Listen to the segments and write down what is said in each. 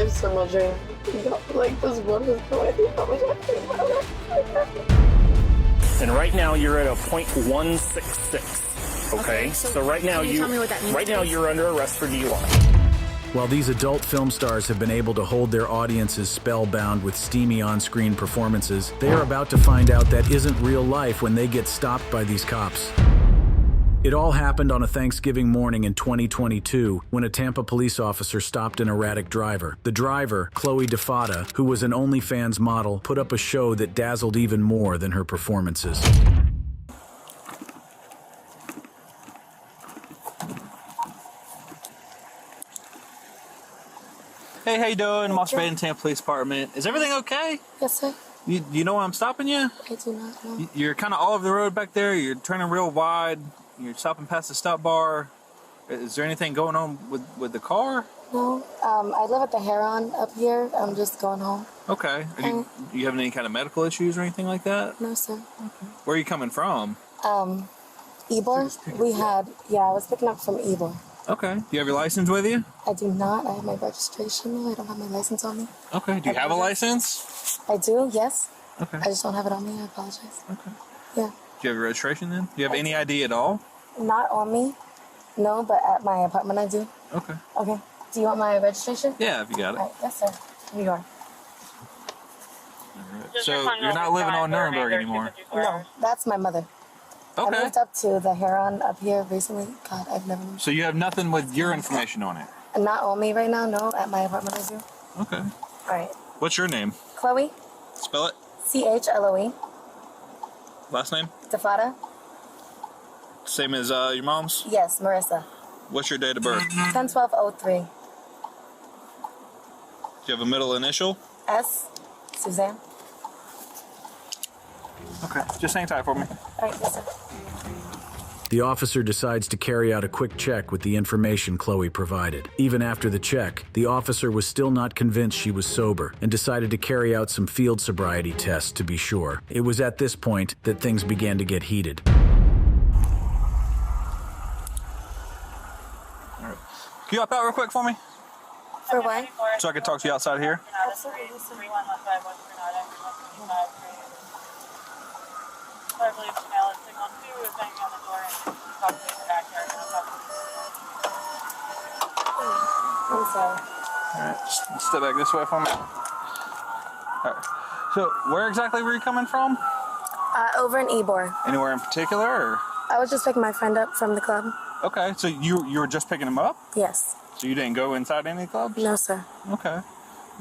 life's so much dream. Like this world is going through so much. And right now you're at a .166. Okay, so right now you're under arrest for DUI. While these adult film stars have been able to hold their audiences spellbound with steamy on-screen performances, they are about to find out that isn't real life when they get stopped by these cops. It all happened on a Thanksgiving morning in 2022 when a Tampa police officer stopped an erratic driver. The driver, Chloe DeFada, who was an OnlyFans model, put up a show that dazzled even more than her performances. Hey, how you doing? I'm Officer Baden, Tampa Police Department. Is everything okay? Yes, sir. You know why I'm stopping you? I do not know. You're kind of all over the road back there. You're turning real wide. You're stopping past the stop bar. Is there anything going on with the car? No. I live at the Heron up here. I'm just going home. Okay. Do you have any kind of medical issues or anything like that? No, sir. Okay. Where are you coming from? Ybor. I was picking up from Ybor. Okay. Do you have your license with you? I do not. I have my registration. No, I don't have my license on me. Okay. Do you have a license? I do, yes. Okay. I just don't have it on me. I apologize. Okay. Yeah. Do you have your registration then? Do you have any ID at all? Not on me. No, but at my apartment I do. Okay. Okay. Do you want my registration? Yeah, if you got it. All right. Yes, sir. Here you are. Right. So you're not living on Nuremberg anymore? No, that's my mother. Okay. I moved up to the Heron up here recently. God, I've never moved. So you have nothing with your information on it? Not on me right now, no. At my apartment I do. Okay. All right. What's your name? Chloe. Spell it. CHLOE. Last name? DeFada. Same as your mom's? Yes, Marissa. What's your date of birth? 10/12/03. Do you have a middle initial? S. Suzanne. Okay. Just hang tight for me. All right, yes, sir. The officer decides to carry out a quick check with the information Chloe provided. Even after the check, the officer was still not convinced she was sober and decided to carry out some field sobriety tests to be sure. It was at this point that things began to get heated. All right. Can you hop out real quick for me? For what? So I can talk to you outside here? Absolutely. I believe Chanel is signal 2 is banging on the door and talking in the backyard. I'm sorry. Alright, just step back this way for me. Alright. So, where exactly were you coming from? Over in Ybor. Anywhere in particular, or? I was just picking my friend up from the club. Okay, so you were just picking him up? Yes. So you didn't go inside any clubs? No, sir. Okay.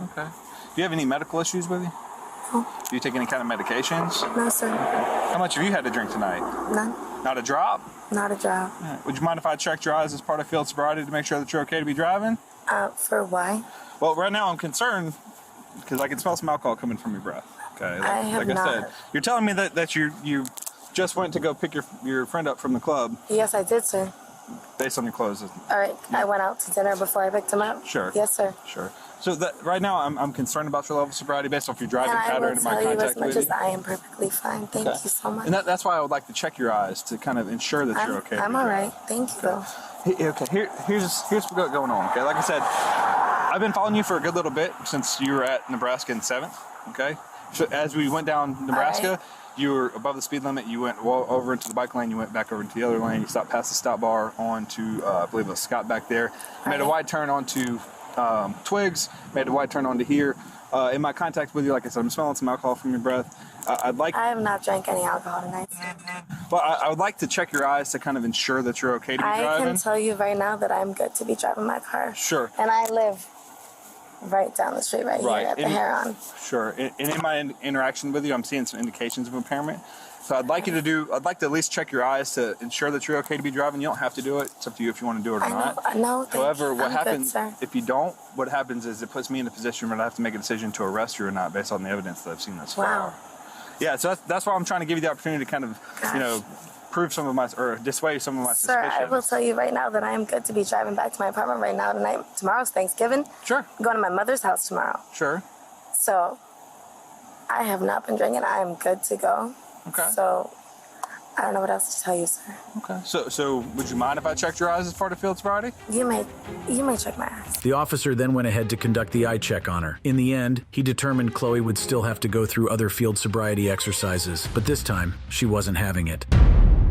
Okay. Do you have any medical issues with you? No. Do you take any kind of medications? No, sir. How much have you had to drink tonight? None. Not a drop? Not a job. Yeah. Would you mind if I checked your eyes as part of field sobriety to make sure that you're okay to be driving? For why? Well, right now I'm concerned because I can smell some alcohol coming from your breath. Okay, I have like I not. said, you're telling me that you just went to go pick your friend up from the club Yes, I did, sir. based on your clothes. All right. I went out to dinner before I picked him up. Sure. Yes, sir. Sure. So that right now I'm concerned about your level of sobriety based off your driving And I pattern will and my tell you as contact much with as you. I am perfectly fine. Thank you so much. And that's why I would like to check your eyes to kind of ensure that you're okay. I'm all right. Thank you, though. Okay, here's what's going on. Okay, like I said, I've been following you for a good little bit since you were at Nebraska in 7th. Okay, so as we went down Nebraska, you were above the speed limit. You went over into the bike lane. You went back over into the other lane. You stopped past the stop bar onto, I believe it was Scott back there. Made a wide turn onto Twigs. Made a wide turn onto here. In my contact with you, like I said, I'm smelling some alcohol from your breath. I have not drank any alcohol tonight. Well, I would like to check your eyes to kind of ensure that you're okay to be driving. I can tell you right now that I'm good to be driving my car. Sure. And I live right down the street here at the Heron. Sure. And in my interaction with you, I'm seeing some indications of impairment. So I'd like to at least check your eyes to ensure that you're okay to be driving. You don't have to do it. It's up to you if you want to do it or not. No, However, what happens good, if you don't, what happens is it puts me in a position where I have to make a decision to arrest you or not based on the evidence that I've seen thus far. Yeah, so that's why I'm trying to give you the opportunity to kind of, prove some of my, or dissuade some of my suspicions. Sir, I will tell you right now that I am good to be driving back to my apartment right now tonight. Tomorrow's Thanksgiving. Sure. I'm going to my mother's house tomorrow. Sure. So, I have not been drinking. I am good to go. Okay. So, I don't know what else to tell you, sir. Okay. So would you mind if I checked your eyes as part of field sobriety? You may check my eyes. The officer then went ahead to conduct the eye check on her. In the end, he determined Chloe would still have to go through other field sobriety exercises, but this time, she wasn't having it.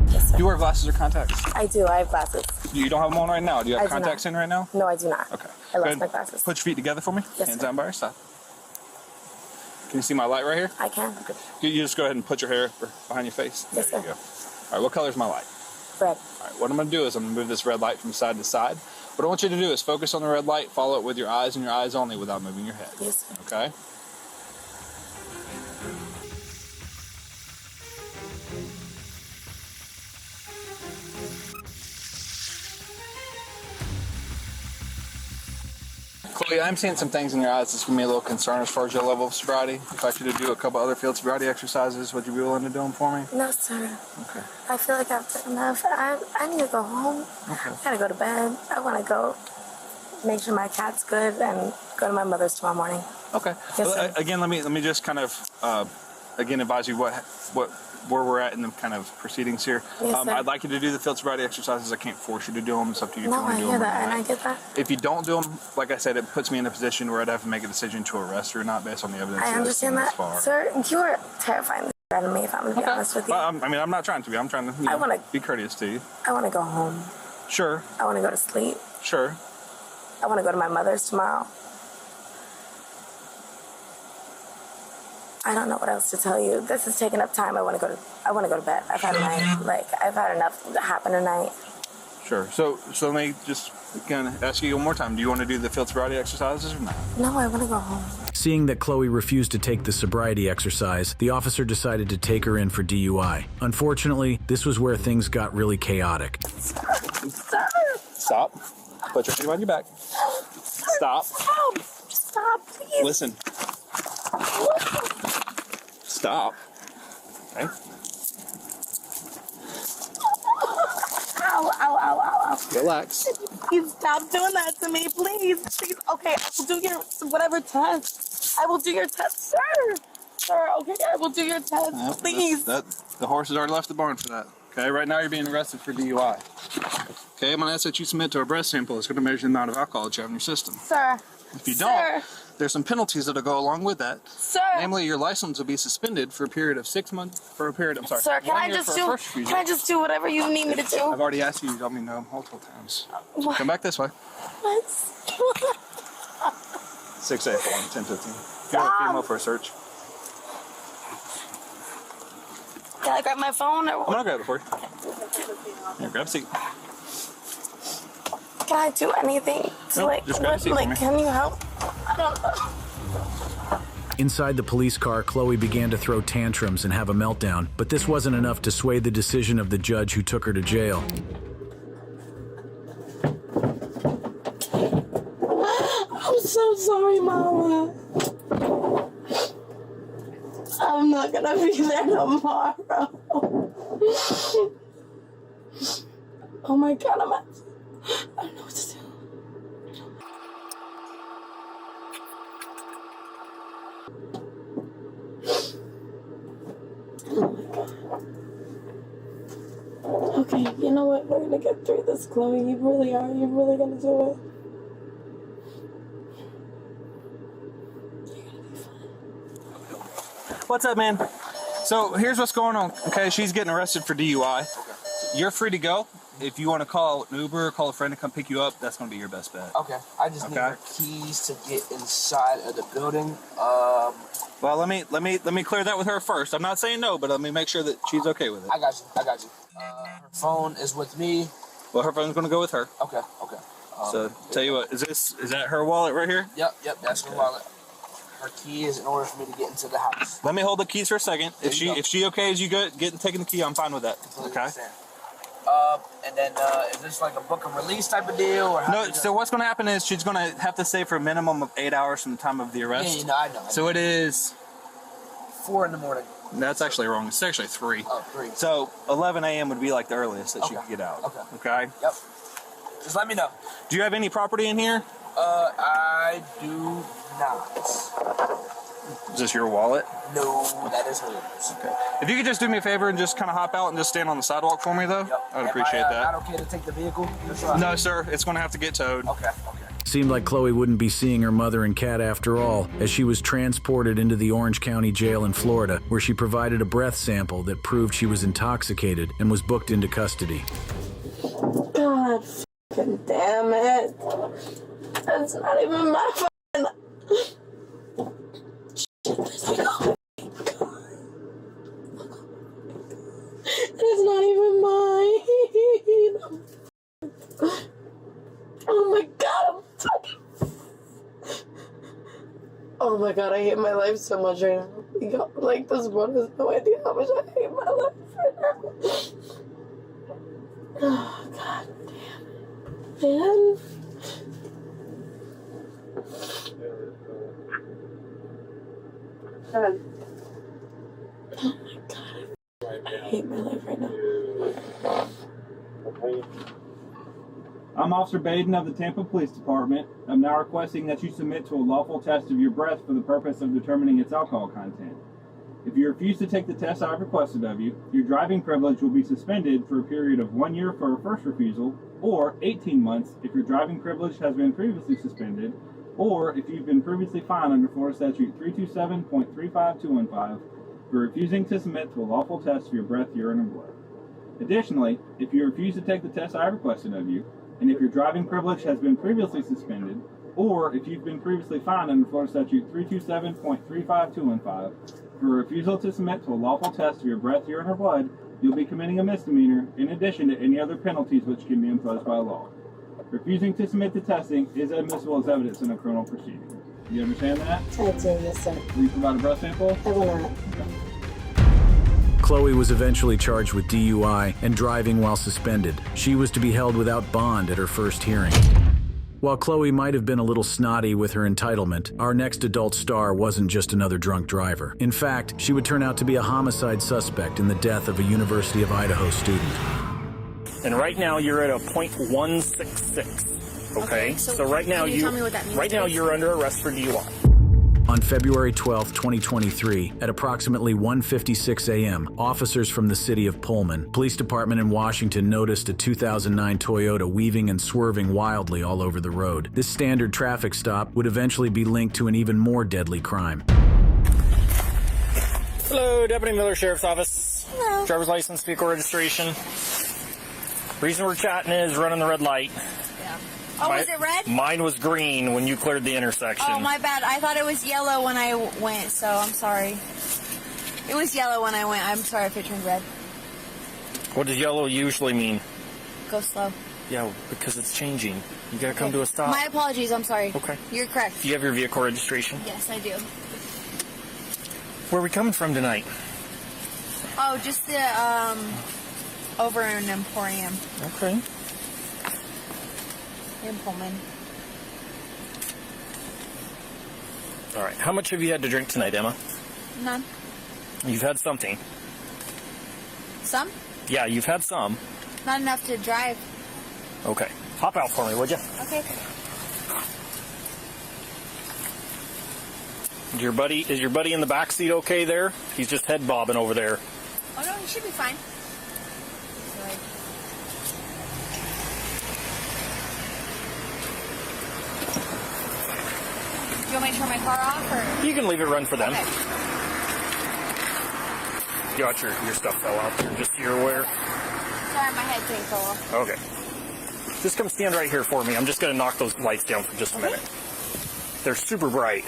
Yes, sir. Do you wear glasses or contacts? I do. I have glasses. You don't have them on right now? Do you have I do contacts not. in right now? No, I do not. Okay. I Go lost ahead my and glasses. Put your feet together for me. Yes, Hands sir. down by your side. Can you see my light right here? I can. Okay. You just go ahead and put your hair behind your face. Yes, there you sir. go. All right, what color is my light? Red. All right, what I'm going to do is I'm going to move this red light from side to side. What I want you to do is focus on the red light, follow it with your eyes and your eyes only without moving your head. Yes, sir. Okay? Chloe, I'm seeing some things in your eyes that's giving me a little concern as far as your level of sobriety. If I could do a couple other field sobriety exercises, would you be willing to do them for me? No, sir. Okay. I feel like I've done enough. I need to go home. Okay. I gotta go to bed. I want to go make sure my cat's good and go to my mother's tomorrow morning. Okay. Yes, Well, sir. again, let me just kind of again advise you where we're at in the kind of proceedings here. Yes, sir. I'd like you to do the field sobriety exercises. I can't force you to do them. It's up to you if No, you want I to do hear them. that, or and not. I get that. If you don't do them, like I said, it puts me in a position where I'd have to make a decision to arrest or not based on the evidence. I that I've understand seen that. thus far. Sir, you are terrifying the shit out of me, if I'm going to be honest with you. Well, I mean, I'm not trying to be. I'm trying to I wanna- be courteous to you. I want to go home. Sure, I want to go to sleep. sure. I want to go to my mother's tomorrow. I don't know what else to tell you. This is taking up time. I want to go to bed. I've had a night. I've had enough happen tonight. Sure. So let me just kind of ask you one more time. Do you want to do the field sobriety exercises or not? No, I want to go home. Seeing that Chloe refused to take the sobriety exercise, the officer decided to take her in for DUI. Unfortunately, this was where things got really chaotic. Sir! Stop. Put your feet on your back. Stop. Stop! Stop, please. Listen. Stop. Okay. Ow, ow, ow, ow, ow. Relax. Please stop doing that to me, please. Please. Okay, I will do your whatever test. I will do your test, sir. Sir, okay, I will do your test, please. The horse has already left the barn for that. Okay, right now you're being arrested for DUI. Okay, I'm going to ask that you submit to a breath sample. It's going to measure the amount of alcohol that you have in your system. Sir. If you Sir. don't, there's some penalties that'll go along with that. Sir. Namely, your license will be suspended for a period of 6 months, I'm sorry. Sir, can 1 I year just for a do? first refusal. Can I just do whatever you need me to do? I've already asked you to let me know multiple times. What? Come back this way. What? 6A for 10:15. You're a female for a search. Can I grab my phone or I'm what? gonna grab it for you. Here, grab a seat. Can I do anything to Nope, just grab a seat for me. can you help? I don't know. Inside the police car, Chloe began to throw tantrums and have a meltdown, but this wasn't enough to sway the decision of the judge who took her to jail. I'm so sorry, Mama. I'm not gonna be there tomorrow. Oh my God, I don't know what to do. Oh my God. Okay, you know what? We're gonna get through this, Chloe. You really are. You're really gonna do it. What's up, man? So here's what's going on. Okay, she's getting arrested for DUI. You're free to go. If you want to call an Uber, call a friend to come pick you up, that's going to be your best bet. Okay, I just need Okay. her keys to get inside of the building. Well, let me clear that with her first. I'm not saying no, but let me make sure that she's okay with it. I got you. Her phone is with me. Well, her phone's going to go with her. Okay. So tell you what, is that her wallet right here? Yep, that's her wallet. Her key is in order for me to get into the house. Let me hold the keys for a second. There you go. If she okay as you taking the key, I'm fine with that. Completely Okay. understand. And then is this like a book and release type of deal, or how No, do you- so what's going to happen is she's going to have to stay for a minimum of 8 hours from the time of the arrest. Yeah, I know. So it is. 4 in the morning. That's actually wrong. It's actually 3. Oh, 3. So 11 a.m. would be like the earliest that she Okay. could get out. Okay. Okay. Yep. Just let me know. Do you have any property in here? I do not. Is this your wallet? No, that is hers. Okay. If you could just do me a favor and just kind of hop out and just stand on the sidewalk for me, though, I would appreciate that. Not okay to take the vehicle? No, sir. It's going to have to get towed. Okay. Seemed like Chloe wouldn't be seeing her mother and cat after all, as she was transported into the Orange County Jail in Florida, where she provided a breath sample that proved she was intoxicated and was booked into custody. God fucking damn it. That's not even my fault. It's not even mine. Oh my god, I'm fucking... Oh my god, I hate my life so much right now. Like, this one has no idea how much I hate my life right now. Oh god damn it. Man. God. Oh my god, I hate my life right now. I'm Officer Baden of the Tampa Police Department. I'm now requesting that you submit to a lawful test of your breath for the purpose of determining its alcohol content. If you refuse to take the test I have requested of you, your driving privilege will be suspended for a period of 1 year for a first refusal, or 18 months if your driving privilege has been previously suspended, or if you've been previously fined under Florida Statute 327.35215 for refusing to submit to a lawful test of your breath, urine, or blood. Additionally, if you refuse to take the test I have requested of you, and if your driving privilege has been previously suspended, or if you've been previously fined under Florida Statute 327.35215 for refusal to submit to a lawful test of your breath, urine, or blood, you'll be committing a misdemeanor in addition to any other penalties which can be imposed by law. Refusing to submit to testing is admissible as evidence in a criminal proceeding. Do you understand that? I do, yes sir. Will you provide a breath sample? I will not. Chloe was eventually charged with DUI and driving while suspended. She was to be held without bond at her first hearing. While Chloe might have been a little snotty with her entitlement, our next adult star wasn't just another drunk driver. In fact, she would turn out to be a homicide suspect in the death of a University of Idaho student. And right now you're at a .166. Okay. So right now you're under arrest for DUI. On February 12, 2023, at approximately 1:56 a.m., officers from the city of Pullman, police department in Washington, noticed a 2009 Toyota weaving and swerving wildly all over the road. This standard traffic stop would eventually be linked to an even more deadly crime. Hello, Deputy Miller Sheriff's Office. Hello. Driver's license, vehicle registration. Reason we're chatting is running the red light. Oh, was it red? Mine was green when you cleared the intersection. Oh, my bad. I thought it was yellow when I went, so I'm sorry. It was yellow when I went. I'm sorry if it turned red. What does yellow usually mean? Go slow. Yeah, because it's changing. You gotta come to a stop. My apologies. I'm sorry. Okay. You're correct. Do you have your vehicle registration? Yes, I do. Where are we coming from tonight? Oh, just the, over in Emporium. Okay. In Pullman. All right. How much have you had to drink tonight, Emma? None. You've had something. Some? Yeah, you've had some. Not enough to drive. Okay. Hop out for me, would you? Okay. Is your buddy in the back seat okay there? He's just head bobbing over there. Oh, no, he should be fine. Sorry. Do you want me to turn my car off, or? You can leave it run for them. Okay. You got your stuff fell out there, just so you're aware. Sorry, my head thing fell off. Okay. Just come stand right here for me. I'm just going to knock those lights down for just a minute. They're super bright.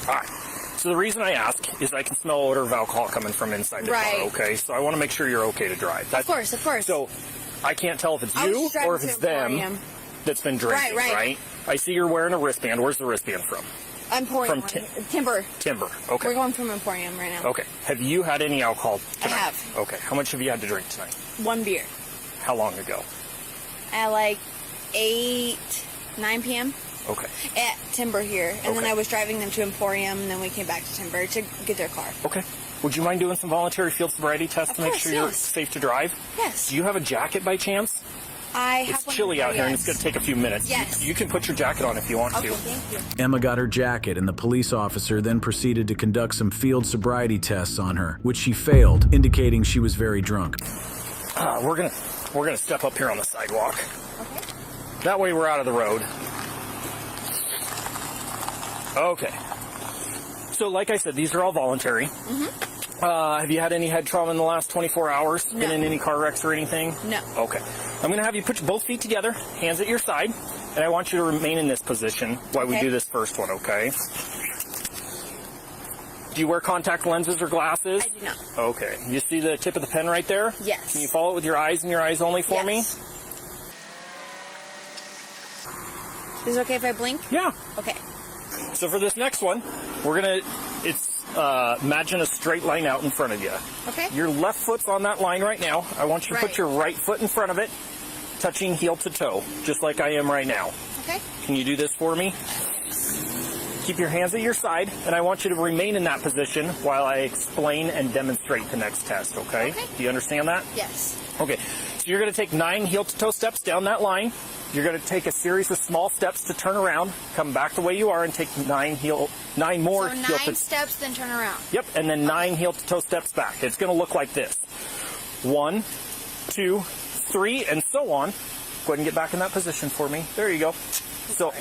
All right. So the reason I ask is I can smell odor of alcohol coming from inside the car, okay? So I want to make sure you're okay to drive. Of course. So I can't tell if it's you or if it's them that's been drinking, right? I see you're wearing a wristband. Where's the wristband from? Emporium. Timber. Timber, okay. We're going from Emporium right now. Okay. Have you had any alcohol tonight? I have. Okay. How much have you had to drink tonight? 1 beer. How long ago? At like 9 p.m. Okay. At Timber here. And then Okay. I was driving them to Emporium, and then we came back to Timber to get their car. Okay. Would you mind doing some voluntary field sobriety tests to make sure you're safe to drive? Yes. Do you have a jacket by chance? I have chilly out here and it's going to take a few minutes. Yes. You can put your jacket on if you want Okay, to. thank you. Emma got her jacket, and the police officer then proceeded to conduct some field sobriety tests on her, which she failed, indicating she was very drunk. We're gonna step up here on the sidewalk. Okay. That way we're out of the road. Okay. So like I said, these are all voluntary. Have you had any head trauma in the last 24 hours? No. Been in any car wrecks or anything? No. Okay. I'm going to have you put both feet together, hands at your side, and I want you to remain in this position while we Okay. do this first one, okay? Do you wear contact lenses or glasses? I do not. Okay. You see the tip of the pen right there? Yes. Can you follow it with your eyes and your eyes only for me? Yes. Is it okay if I blink? Yeah. Okay. So for this next one, imagine a straight line out in front of you. Okay. Your left foot's on that line right now. I want you to put Right. your right foot in front of it, touching heel to toe, just like I am right now. Okay. Can you do this for me? Keep your hands at your side, and I want you to remain in that position while I explain and demonstrate the next test, okay? Okay. Do you understand that? Yes. Okay, so you're going to take 9 heel-to-toe steps down that line. You're going to take a series of small steps to turn around, come back the way you are, and take 9 more So 9 heel-to-toe. steps, then turn around. Yep, and then 9 heel-to-toe steps back. It's going to look like this. 1, 2, 3, and so on. Go ahead and get back in that position for me. There you go. So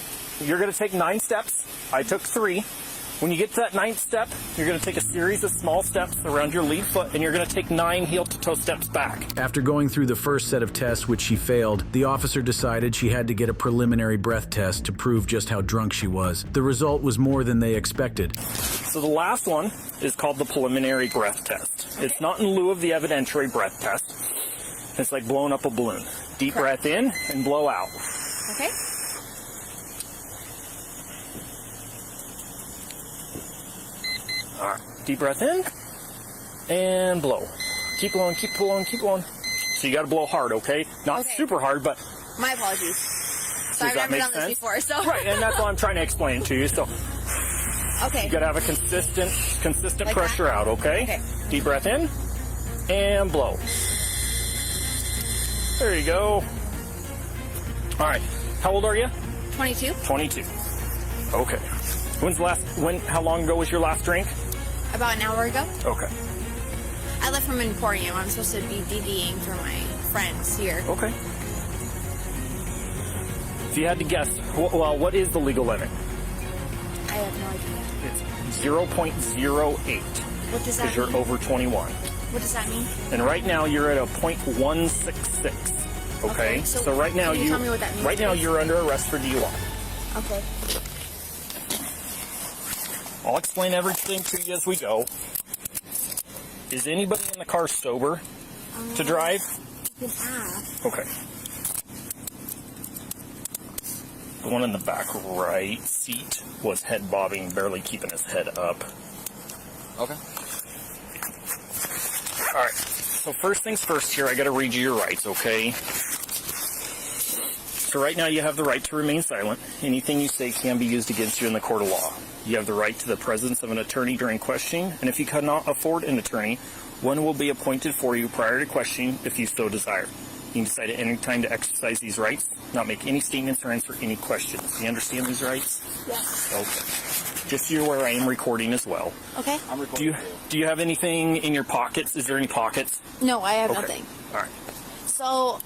you're going to take 9 steps. I took 3. When you get to that 9th step, you're going to take a series of small steps around your lead foot, and you're going to take 9 heel-to-toe steps back. After going through the first set of tests, which she failed, the officer decided she had to get a preliminary breath test to prove just how drunk she was. The result was more than they expected. So the last one is called the preliminary breath test. It's not in lieu of the evidentiary breath test. It's like blowing up a balloon. Deep breath in and blow out. Okay. All right, deep breath in and blow. Keep blowing, keep blowing, keep blowing. So you got to blow hard, okay? Not Okay. super hard, but My apologies. So I've that never make done sense? this before, so. right, and that's why I'm trying to explain it to you. So Okay. you got to have a consistent Like pressure that? out, okay? Okay. Deep breath in and blow. There you go. All right. How old are you? 22. 22. Okay. How long ago was your last drink? About an hour ago. Okay. I left from Emporium. I'm supposed to be DDing for my friends here. Okay. If you had to guess, what is the legal limit? I have no idea. It's 0.08 What does that because you're mean? over 21. What does that mean? And right now you're at a 0.166. Okay? Okay, so right now can you tell me what that means, right now please? you're under arrest for DUI. Okay. I'll explain everything to you as we go. Is anybody in the car sober to drive? You can ask. Okay. The one in the back right seat was head bobbing, barely keeping his head up. Okay. All right. So first things first here, I got to read you your rights, okay? So right now you have the right to remain silent. Anything you say can be used against you in the court of law. You have the right to the presence of an attorney during questioning, and if you cannot afford an attorney, one will be appointed for you prior to questioning if you so desire. You can decide at any time to exercise these rights, not make any statements or answer any questions. Do you understand these rights? Yes. Okay. Just so you're aware, I am recording as well. Okay. Do you have anything in your pockets? Is there any pockets? No, I have Okay. nothing. All right. So,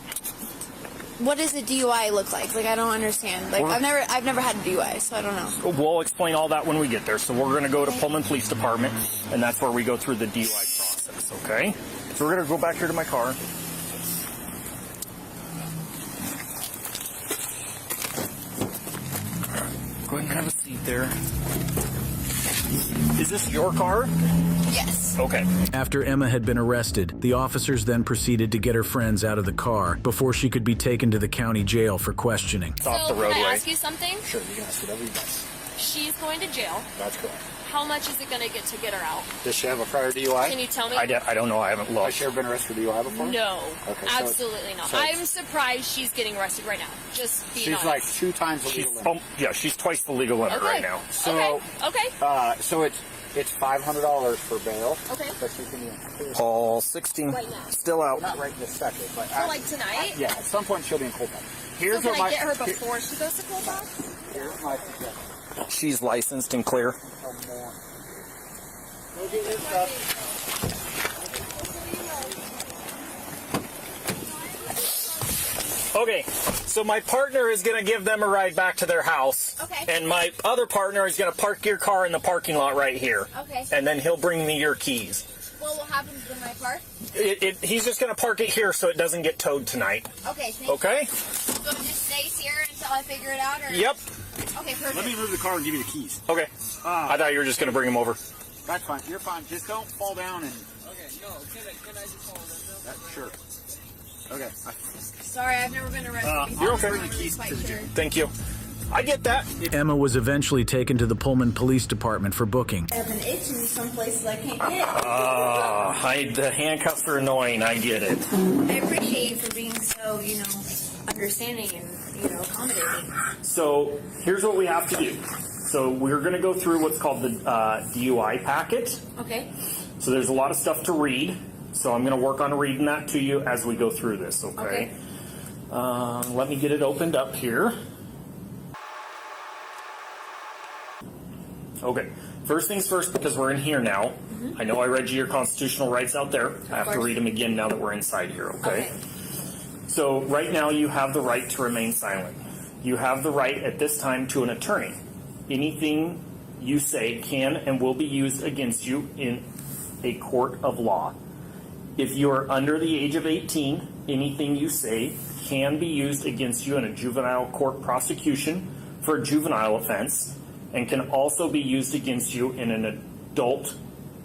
what does a DUI look like? Like, I don't understand. Like, I've never had a DUI, so I don't know. We'll explain all that when we get there. So we're going to go to Pullman Police Department, and that's where we go through the DUI process, okay? So we're going to go back here to my car. Go ahead and have a seat there. Is this your car? Yes. Okay. After Emma had been arrested, the officers then proceeded to get her friends out of the car before she could be taken to the county jail for questioning. It's off the Can I roadway. ask you something? Sure, you can ask whatever you want. she's going to jail. That's correct. How much is it going to get her out? Does she have a prior DUI? Can you tell me? I don't know. I haven't looked. Has she ever been arrested for DUI before? No, Okay, so- absolutely not. so- I'm surprised she's getting arrested right now. Just being She's honest. like 2 times the legal limit. Yeah, she's twice the legal limit Okay. right now. So, okay. So it's $500 for bail. Okay. But you can Paul 16, Right now. still out. not right this second, but So like tonight? yeah, at some point she'll be in Colback. So can I get her before she goes to Colback? Here's my suggestion. She's licensed and clear. Go get your stuff. Okay, so my partner is going to give them a ride back to their house. Okay. And my other partner is going to park your car in the parking lot right here. Okay. And then he'll bring me your keys. Well, what happens to my car? He's just going to park it here so it doesn't get towed tonight. Okay. Thank Okay? you. So it just stays here until I figure it out? Or? Yep. Okay, perfect. Let me move the car and give you the keys. Okay. I thought you were just going to bring him over. That's fine. You're fine. Just don't fall down and. Okay, no, can I just follow them though? Sure. Okay. Sorry, I've never been arrested before. You're okay. I'm really quite sure. Thank you. I get that. Emma was eventually taken to the Pullman Police Department for booking. I have an itch in some places I can't get. The handcuffs are annoying. I get it. I appreciate you for being so, understanding and, accommodating. So here's what we have to do. So we're going to go through what's called the DUI packet. Okay. So there's a lot of stuff to read. So I'm going to work on reading that to you as we go through this, okay? Let me get it opened up here. Okay, first things first, because we're in here now. I know I read you your constitutional rights out there. I have to read them again now that we're inside here, okay? So right now you have the right to remain silent. You have the right at this time to an attorney. Anything you say can and will be used against you in a court of law. If you are under the age of 18, anything you say can be used against you in a juvenile court prosecution for a juvenile offense, and can also be used against you in an adult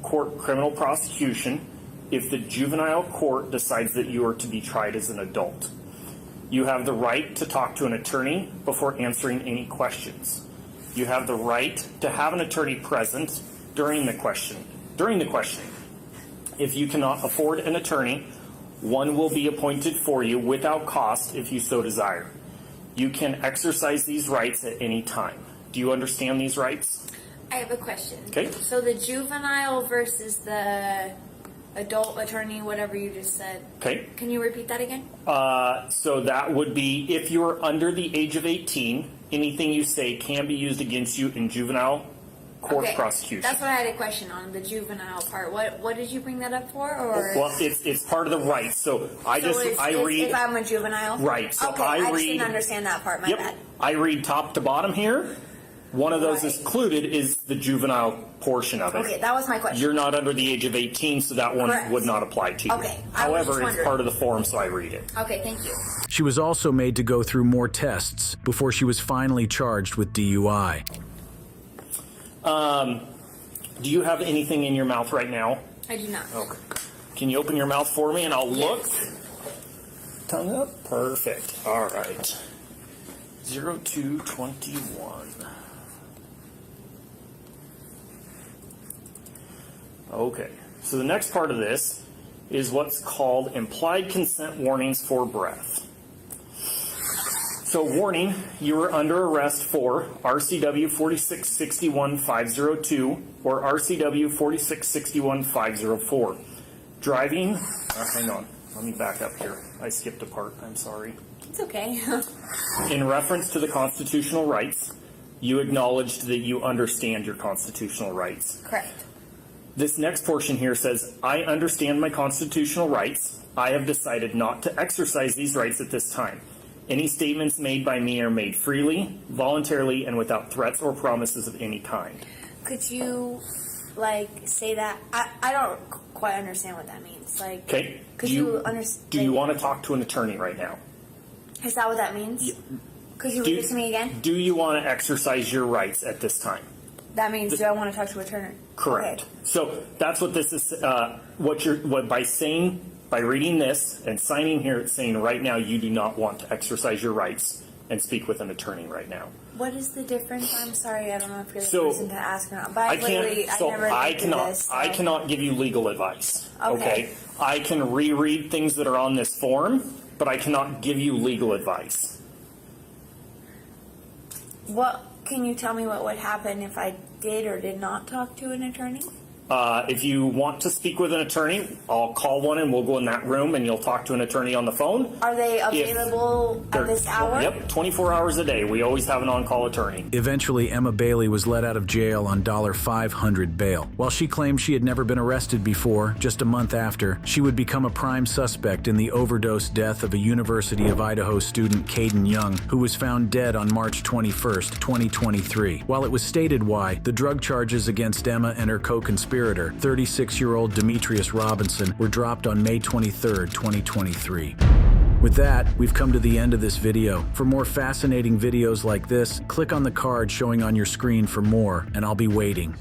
court criminal prosecution if the juvenile court decides that you are to be tried as an adult. You have the right to talk to an attorney before answering any questions. You have the right to have an attorney present during the questioning. If you cannot afford an attorney, one will be appointed for you without cost if you so desire. You can exercise these rights at any time. Do you understand these rights? I have a question. Okay. So the juvenile versus the adult attorney, whatever you just said. Okay. Can you repeat that again? So that would be if you are under the age of 18, anything you say can be used against you in juvenile court prosecution. That's what I had a question on, the juvenile part. What did you bring that up for? Or Well, it's part of the rights. So I read. If I'm a juvenile? Right. So okay, I just read. didn't understand that part. My bad. I read top to bottom here. One of those included is the juvenile portion of it. Okay, that was my question. You're not under the age of 18, so that one Correct. would not apply to you. Okay, I was However, just it's wondering. part of the form, so I read it. Okay, thank you. She was also made to go through more tests before she was finally charged with DUI. Do you have anything in your mouth right now? I do not. Okay. Can you open your mouth for me and I'll look? Tongue up. Perfect. All right. 0221. Okay. So the next part of this is what's called implied consent warnings for breath. So warning, you are under arrest for RCW 4661-502 or RCW 4661-504. Driving, hang on, let me back up here. I skipped a part, I'm sorry. It's okay. In reference to the constitutional rights, you acknowledged that you understand your constitutional rights. Correct. This next portion here says, I understand my constitutional rights. I have decided not to exercise these rights at this time. Any statements made by me are made freely, voluntarily, and without threats or promises of any kind. Could you, say that? I don't quite understand what that means. Okay. Could you understand? Do you want to talk to an attorney right now? Is that what that means? Yeah. Could you read it to me again? Do you want to exercise your rights at this time? That means, do I want to talk to an attorney? Correct. Okay. So that's what this is. By reading this and signing here, it's saying right now you do not want to exercise your rights and speak with an attorney right now. What is the difference? I'm sorry, I don't know if you're the So, person to ask or not. But I literally, can't. So I never I looked at cannot. this, so. I cannot give you legal advice. Okay. I can reread things that are on this form, but I cannot give you legal advice. What can you tell me what would happen if I did or did not talk to an attorney? If you want to speak with an attorney, I'll call one and we'll go in that room and you'll talk to an attorney on the phone. Are they available at this hour? Yep, 24 hours a day. We always have an on-call attorney. Eventually, Emma Bailey was let out of jail on $500 bail. While she claimed she had never been arrested before, just a month after, she would become a prime suspect in the overdose death of a University of Idaho student, Caden Young, who was found dead on March 21st, 2023. While it was stated why, the drug charges against Emma and her co-conspirator, 36-year-old Demetrius Robinson, were dropped on May 23rd, 2023. With that, we've come to the end of this video. For more fascinating videos like this, click on the card showing on your screen for more, and I'll be waiting.